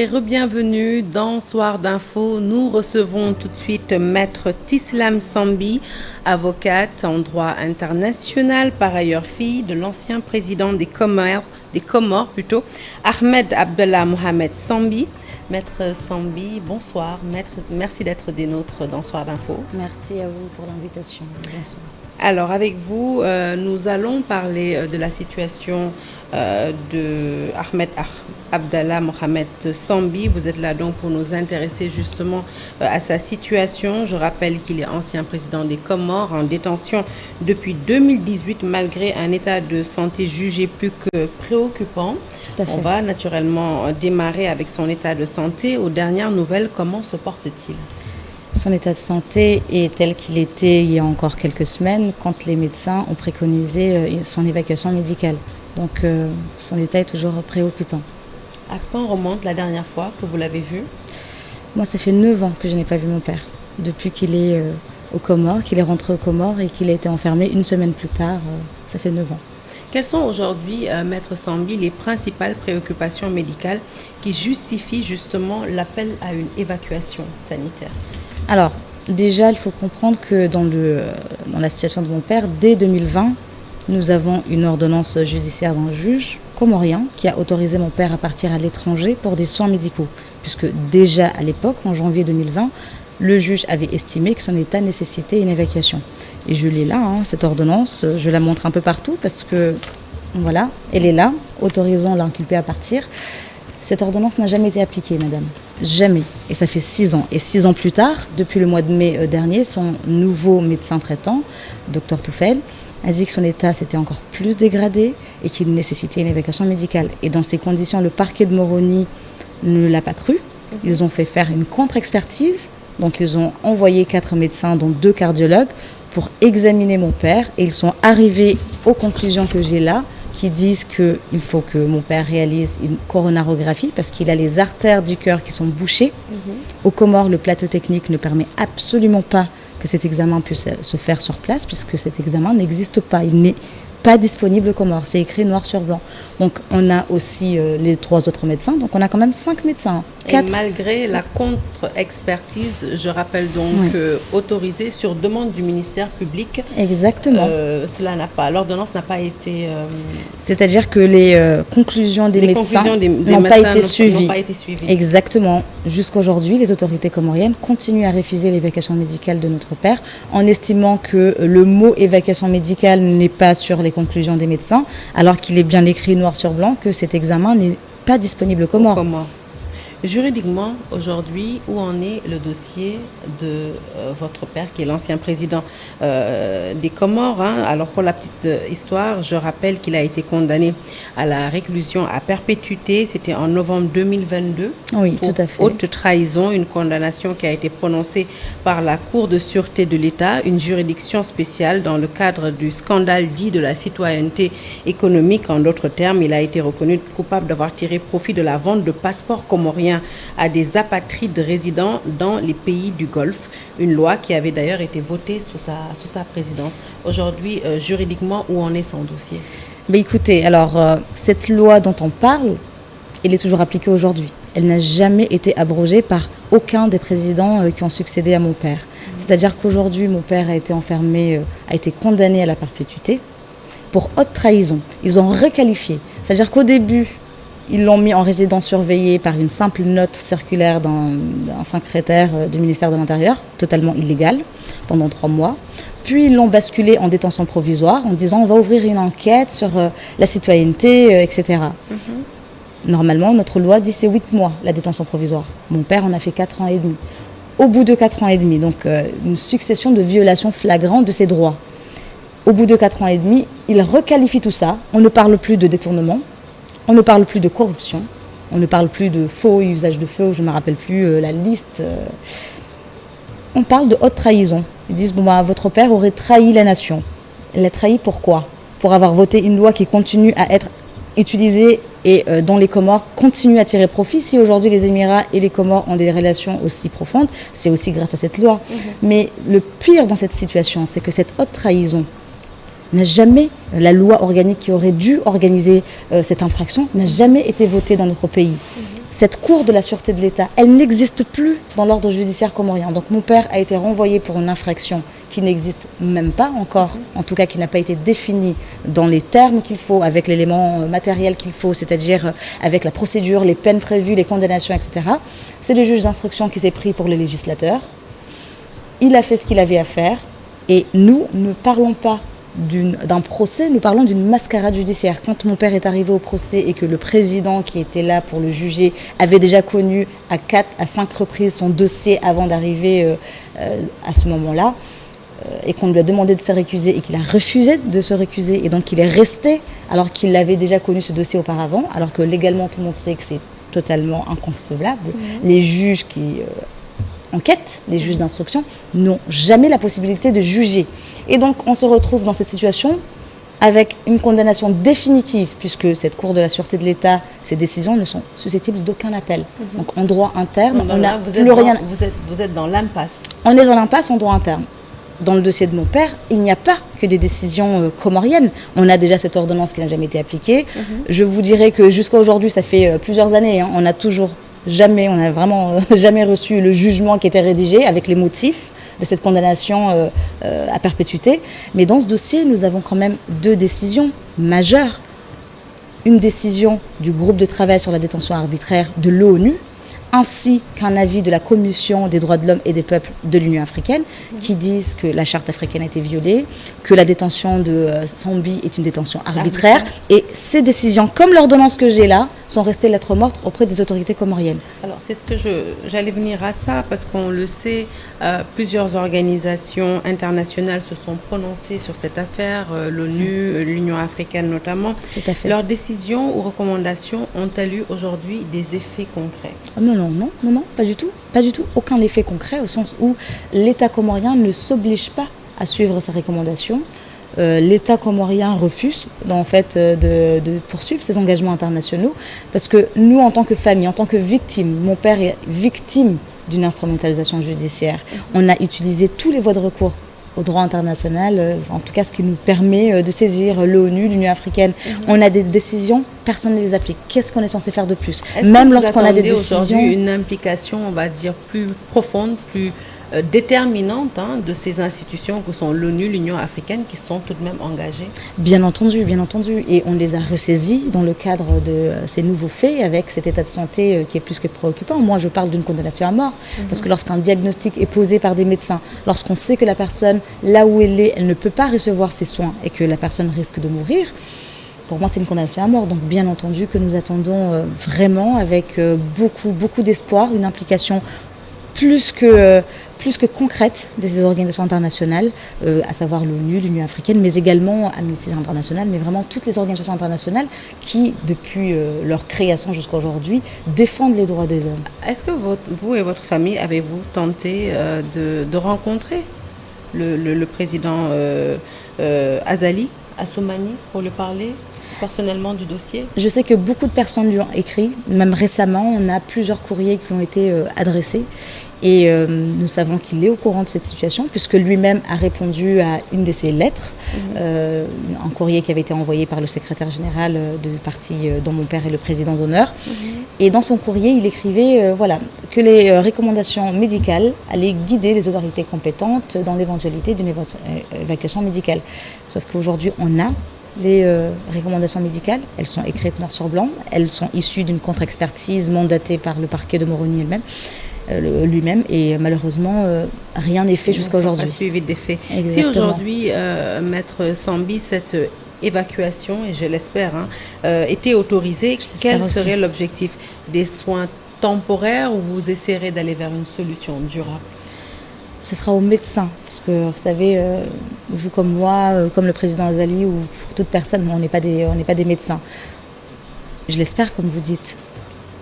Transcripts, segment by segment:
Bienvenue dans Soir d'Info. Nous recevons tout de suite Maître Tislam Sambi, avocate en droit international, par ailleurs fille de l'ancien président des Comores plutôt, Ahmed Abdallah Mohamed Sambi. Maître Sambi, bonsoir. Maître, merci d'être des nôtres dans Soir d'Info. Merci à vous pour l'invitation. Bonsoir. Alors avec vous, nous allons parler de la situation de Ahmed Abdallah Mohamed Sambi. Vous êtes là donc pour nous intéresser justement à sa situation. Je rappelle qu'il est ancien président des Comores en détention depuis 2018 malgré un état de santé jugé plus que préoccupant. On va naturellement démarrer avec son état de santé. Aux dernières nouvelles, comment se porte-t-il ? Son état de santé est tel qu'il était il y a encore quelques semaines quand les médecins ont préconisé son évacuation médicale. Donc son état est toujours préoccupant. À quand remonte la dernière fois que vous l'avez vu ? Moi, ça fait 9 ans que je n'ai pas vu mon père. Depuis qu'il est aux Comores, qu'il est rentré aux Comores et qu'il a été enfermé une semaine plus tard, ça fait 9 ans. Quelles sont aujourd'hui, Maître Sambi, les principales préoccupations médicales qui justifient justement l'appel à une évacuation sanitaire ? Alors, déjà, il faut comprendre que dans la situation de mon père, dès 2020, nous avons une ordonnance judiciaire d'un juge comorien qui a autorisé mon père à partir à l'étranger pour des soins médicaux. Puisque déjà à l'époque, en janvier 2020, le juge avait estimé que son état nécessitait une évacuation. Et je l'ai là, cette ordonnance, je la montre un peu partout parce que, voilà, elle est là, autorisant l'inculpé à partir. Cette ordonnance n'a jamais été appliquée, madame. Jamais. Et ça fait 6 ans. Et 6 ans plus tard, depuis le mois de mai dernier, son nouveau médecin traitant, Dr Toufel, a dit que son état s'était encore plus dégradé et qu'il nécessitait une évacuation médicale. Et dans ces conditions, le parquet de Moroni ne l'a pas cru. Ils ont fait faire une contre-expertise. Donc ils ont envoyé 4 médecins, dont 2 cardiologues, pour examiner mon père. Et ils sont arrivés aux conclusions que j'ai là, qui disent qu'il faut que mon père réalise une coronarographie parce qu'il a les artères du cœur qui sont bouchées. Aux Comores, le plateau technique ne permet absolument pas que cet examen puisse se faire sur place puisque cet examen n'existe pas. Il n'est pas disponible aux Comores. C'est écrit noir sur blanc. Donc on a aussi les 3 autres médecins. Donc on a quand même 5 médecins. 4. Et malgré la contre-expertise, je rappelle donc autorisée sur demande du ministère public. Exactement. L'ordonnance n'a pas été... C'est-à-dire que les conclusions des médecins n'ont pas été suivies. Exactement. Jusqu'aujourd'hui, les autorités comoriennes continuent à refuser l'évacuation médicale de notre père en estimant que le mot évacuation médicale n'est pas sur les conclusions des médecins, alors qu'il est bien écrit noir sur blanc que cet examen n'est pas disponible aux Comores. Juridiquement, aujourd'hui, où en est le dossier de votre père, qui est l'ancien président des Comores, Alors, pour la petite histoire, je rappelle qu'il a été condamné à la réclusion à perpétuité. C'était en novembre 2022. Oui, pour tout à fait. Haute trahison, une condamnation qui a été prononcée par la Cour de sûreté de l'État, une juridiction spéciale dans le cadre du scandale dit de la citoyenneté économique. En d'autres termes, il a été reconnu coupable d'avoir tiré profit de la vente de passeports comoriens à des apatrides résidant dans les pays du Golfe, une loi qui avait d'ailleurs été votée sous sa présidence. Aujourd'hui, juridiquement, où en est son dossier ? Mais écoutez, alors cette loi dont on parle, elle est toujours appliquée aujourd'hui. Elle n'a jamais été abrogée par aucun des présidents qui ont succédé à mon père. C'est-à-dire qu'aujourd'hui, mon père a été enfermé, a été condamné à la perpétuité pour haute trahison. Ils ont requalifié. C'est-à-dire qu'au début, ils l'ont mis en résidence surveillée par une simple note circulaire d'un secrétaire du ministère de l'Intérieur, totalement illégale, pendant 3 mois. Puis ils l'ont basculé en détention provisoire en disant on va ouvrir une enquête sur la citoyenneté, etc. Normalement, notre loi dit c'est 8 mois la détention provisoire. Mon père en a fait 4 ans et demi. Au bout de 4 ans et demi, donc une succession de violations flagrantes de ses droits. Au bout de 4 ans et demi, il requalifie tout ça. On ne parle plus de détournement. On ne parle plus de corruption, on ne parle plus de faux usage de feu, je ne me rappelle plus la liste. On parle de haute trahison. Ils disent, votre père aurait trahi la nation. Il l'a trahi pourquoi ? Pour avoir voté une loi qui continue à être utilisée et dont les Comores continuent à tirer profit. Si aujourd'hui les Émirats et les Comores ont des relations aussi profondes, c'est aussi grâce à cette loi. Mais le pire dans cette situation, c'est que cette haute trahison, n'a jamais, la loi organique qui aurait dû organiser cette infraction, n'a jamais été votée dans notre pays. cette cour de la sûreté de l'État, elle n'existe plus dans l'ordre judiciaire comorien. Donc mon père a été renvoyé pour une infraction qui n'existe même pas encore, en tout cas qui n'a pas été définie dans les termes qu'il faut, avec l'élément matériel qu'il faut, c'est-à-dire avec la procédure, les peines prévues, les condamnations, etc. C'est le juge d'instruction qui s'est pris pour le législateur. Il a fait ce qu'il avait à faire et nous ne parlons pas d'un procès, nous parlons d'une mascarade judiciaire. Quand mon père est arrivé au procès et que le président qui était là pour le juger avait déjà connu à 4 à 5 reprises son dossier avant d'arriver à ce moment-là, et qu'on lui a demandé de se récuser et qu'il a refusé de se récuser et donc il est resté alors qu'il avait déjà connu ce dossier auparavant, alors que légalement tout le monde sait que c'est totalement inconcevable. Les juges qui enquêtent, les juges d'instruction, n'ont jamais la possibilité de juger. Et donc, on se retrouve dans cette situation avec une condamnation définitive, puisque cette Cour de la sûreté de l'État, ces décisions ne sont susceptibles d'aucun appel. Donc, en droit interne, on n'a plus rien. Vous êtes dans l'impasse. On est dans l'impasse en droit interne. Dans le dossier de mon père, il n'y a pas que des décisions comoriennes. On a déjà cette ordonnance qui n'a jamais été appliquée. Je vous dirais que jusqu'à aujourd'hui, ça fait plusieurs années, on n'a vraiment jamais reçu le jugement qui était rédigé avec les motifs de cette condamnation à perpétuité. Mais dans ce dossier, nous avons quand même 2 décisions majeures. Une décision du groupe de travail sur la détention arbitraire de l'ONU, ainsi qu'un avis de la Commission des droits de l'homme et des peuples de l'Union africaine, qui disent que la charte africaine a été violée, que la détention de Sambi est une détention arbitraire. Et ces décisions, comme l'ordonnance que j'ai là, sont restées lettres mortes auprès des autorités comoriennes. Alors, c'est ce que j'allais venir à ça, parce qu'on le sait, plusieurs organisations internationales se sont prononcées sur cette affaire, l'ONU, l'Union africaine notamment. Tout à fait. Leurs décisions ou recommandations ont-elles eu aujourd'hui des effets concrets? Non, pas du tout. Pas du tout. Aucun effet concret, au sens où l'État comorien ne s'oblige pas à suivre ces recommandations. L'État comorien refuse de poursuivre ses engagements internationaux parce que nous, en tant que famille, en tant que victime, mon père est victime d'une instrumentalisation judiciaire. On a utilisé tous les voies de recours au droit international, en tout cas ce qui nous permet de saisir l'ONU, l'Union africaine. On a des décisions, personne ne les applique. Qu'est-ce qu'on est censé faire de plus? Même lorsqu'on a des décisions... une implication, on va dire, plus profonde, plus déterminante de ces institutions que sont l'ONU, l'Union africaine, qui sont tout de même engagées? Bien entendu. Et on les a ressaisis dans le cadre de ces nouveaux faits, avec cet état de santé qui est plus que préoccupant. Moi, je parle d'une condamnation à mort, parce que lorsqu'un diagnostic est posé par des médecins, lorsqu'on sait que la personne, là où elle est, elle ne peut pas recevoir ses soins et que la personne risque de mourir, pour moi, c'est une condamnation à mort. Donc, bien entendu que nous attendons vraiment avec beaucoup d'espoir, une implication plus que concrète des organisations internationales, à savoir l'ONU, l'Union africaine, mais également Amnesty International, mais vraiment toutes les organisations internationales qui, depuis leur création jusqu'à aujourd'hui, défendent les droits de l'homme. Est-ce que vous et votre famille avez-vous tenté de rencontrer le président Azali Assoumani pour lui parler personnellement du dossier? Je sais que beaucoup de personnes lui ont écrit, même récemment, on a plusieurs courriers qui lui ont été adressés. Et nous savons qu'il est au courant de cette situation, puisque lui-même a répondu à une de ses lettres, un courrier qui avait été envoyé par le secrétaire général du parti dont mon père est le président d'honneur. Et dans son courrier, il écrivait que les recommandations médicales allaient guider les autorités compétentes dans l'éventualité d'une évacuation médicale. Sauf qu'aujourd'hui, on a les recommandations médicales, elles sont écrites noir sur blanc, elles sont issues d'une contre-expertise mandatée par le parquet de Moroni lui-même, et malheureusement rien n'est fait jusqu'à aujourd'hui. Pas suivi des faits. Exactement. Si aujourd'hui, Maître Sambi, cette évacuation, et je l'espère, était autorisée, quel serait l'objectif? Des soins temporaires, ou vous essaierez d'aller vers une solution durable? Ce sera aux médecins, parce que vous savez, vous comme moi, comme le président Azali ou pour toute personne, on n'est pas des médecins. Je l'espère, comme vous dites,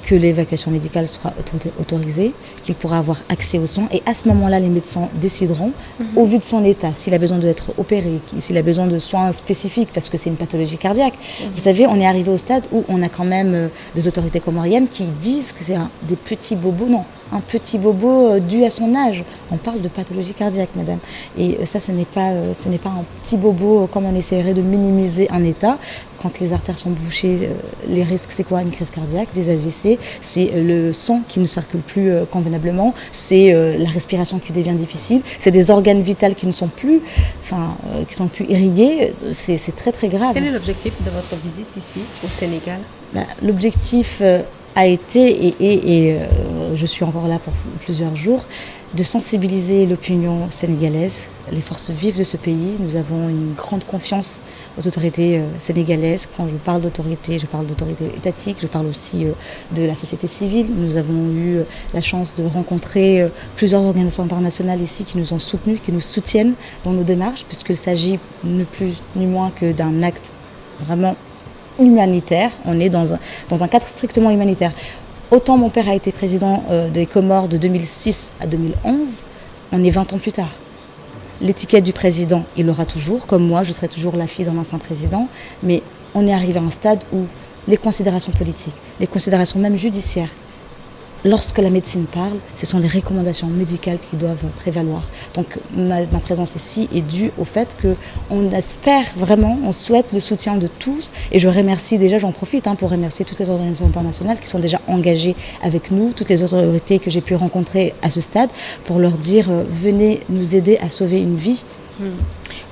que l'évacuation médicale sera autorisée, qu'il pourra avoir accès aux soins. Et à ce moment-là, les médecins décideront, au vu de son état, s'il a besoin d'être opéré, s'il a besoin de soins spécifiques, parce que c'est une pathologie cardiaque. Vous savez, on est arrivé au stade où on a quand même des autorités comoriennes qui disent que c'est des petits bobos. Non, un petit bobo dû à son âge. On parle de pathologie cardiaque, madame. Et ça, ce n'est pas un petit bobo comme on essaierait de minimiser un état. Quand les artères sont bouchées, les risques, c'est quoi? Une crise cardiaque, des AVC, c'est le sang qui ne circule plus convenablement, c'est la respiration qui devient difficile, c'est des organes vitaux qui ne sont plus, qui sont plus irrigués. C'est très très grave. Quel est l'objectif de votre visite ici, au Sénégal? L'objectif a été, et je suis encore là pour plusieurs jours, de sensibiliser l'opinion sénégalaise, les forces vives de ce pays. Nous avons une grande confiance aux autorités sénégalaises. Quand je parle d'autorité étatique, je parle aussi de la société civile. Nous avons eu la chance de rencontrer plusieurs organisations internationales ici qui nous ont soutenus, qui nous soutiennent dans nos démarches, puisqu'il s'agit ni plus ni moins que d'un acte vraiment humanitaire. On est dans un cadre strictement humanitaire. Autant mon père a été président des Comores de 2006 à 2011, on est 20 ans plus tard. L'étiquette du président, il l'aura toujours, comme moi, je serai toujours la fille d'un ancien président, mais on est arrivé à un stade où les considérations politiques, les considérations même judiciaires, lorsque la médecine parle, ce sont les recommandations médicales qui doivent prévaloir. Donc ma présence ici est due au fait qu'on espère vraiment, on souhaite le soutien de tous. Et je remercie déjà, j'en profite pour remercier toutes les organisations internationales qui sont déjà engagées avec nous, toutes les autorités que j'ai pu rencontrer à ce stade, pour leur dire venez nous aider à sauver une vie.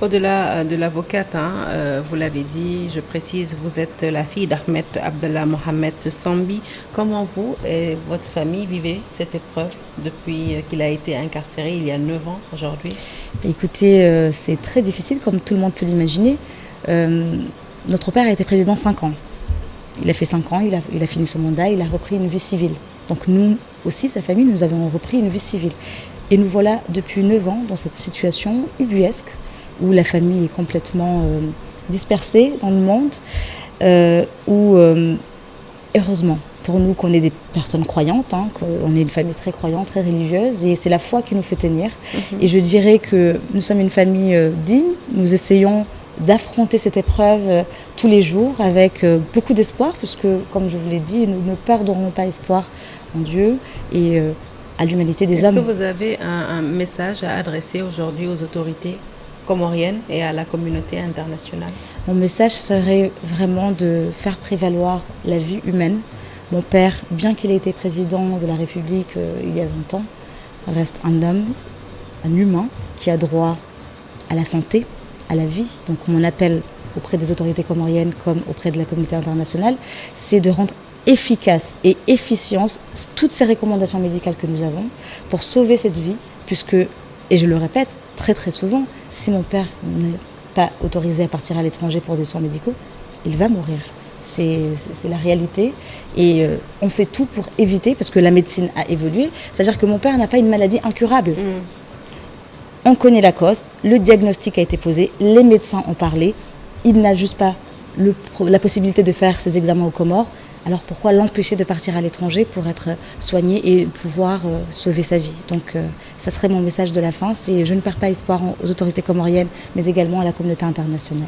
Au-delà de l'avocate, vous l'avez dit, je précise, vous êtes la fille d'Ahmed Abdallah Mohamed Sambi. Comment vous et votre famille vivez cette épreuve depuis qu'il a été incarcéré il y a 9 ans aujourd'hui? Écoutez, c'est très difficile, comme tout le monde peut l'imaginer. Notre père a été président 5 ans. Il a fait 5 ans, il a fini son mandat, il a repris une vie civile. Donc nous aussi, sa famille, nous avons repris une vie civile. Et nous voilà depuis 9 ans dans cette situation ubuesque où la famille est complètement dispersée dans le monde, où heureusement pour nous qu'on est des personnes croyantes, qu'on est une famille très croyante, très religieuse, et c'est la foi qui nous fait tenir. Et je dirais que nous sommes une famille digne, nous essayons d'affronter cette épreuve tous les jours avec beaucoup d'espoir, puisque comme je vous l'ai dit, nous ne perdrons pas espoir en Dieu et à l'humanité des hommes. Est-ce que vous avez un message à adresser aujourd'hui aux autorités comoriennes et à la communauté internationale? Mon message serait vraiment de faire prévaloir la vie humaine. Mon père, bien qu'il ait été président de la République il y a 20 ans, reste un homme, un humain qui a droit à la santé, à la vie. Donc mon appel auprès des autorités comoriennes comme auprès de la communauté internationale, c'est de rendre efficace et efficience toutes ces recommandations médicales que nous avons pour sauver cette vie, puisque, et je le répète très très souvent, si mon père n'est pas autorisé à partir à l'étranger pour des soins médicaux, il va mourir. C'est la réalité et on fait tout pour éviter, parce que la médecine a évolué, c'est-à-dire que mon père n'a pas une maladie incurable. On connaît la cause, le diagnostic a été posé, les médecins ont parlé, il n'a juste pas la possibilité de faire ses examens aux Comores. Alors pourquoi l'empêcher de partir à l'étranger pour être soigné et pouvoir sauver sa vie? Donc ça serait mon message de la fin, c'est je ne perds pas espoir aux autorités comoriennes, mais également à la communauté internationale.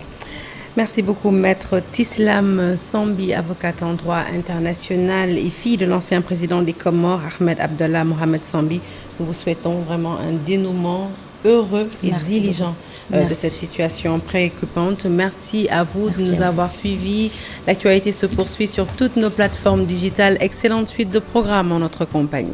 Merci beaucoup, Maître Tislam Sambi, avocate en droit international et fille de l'ancien président des Comores, Ahmed Abdallah Mohamed Sambi. Nous vous souhaitons vraiment un dénouement heureux et diligent de cette situation préoccupante. Merci à vous de nous avoir suivis. L'actualité se poursuit sur toutes nos plateformes digitales. Excellente suite de programmes en notre compagnie.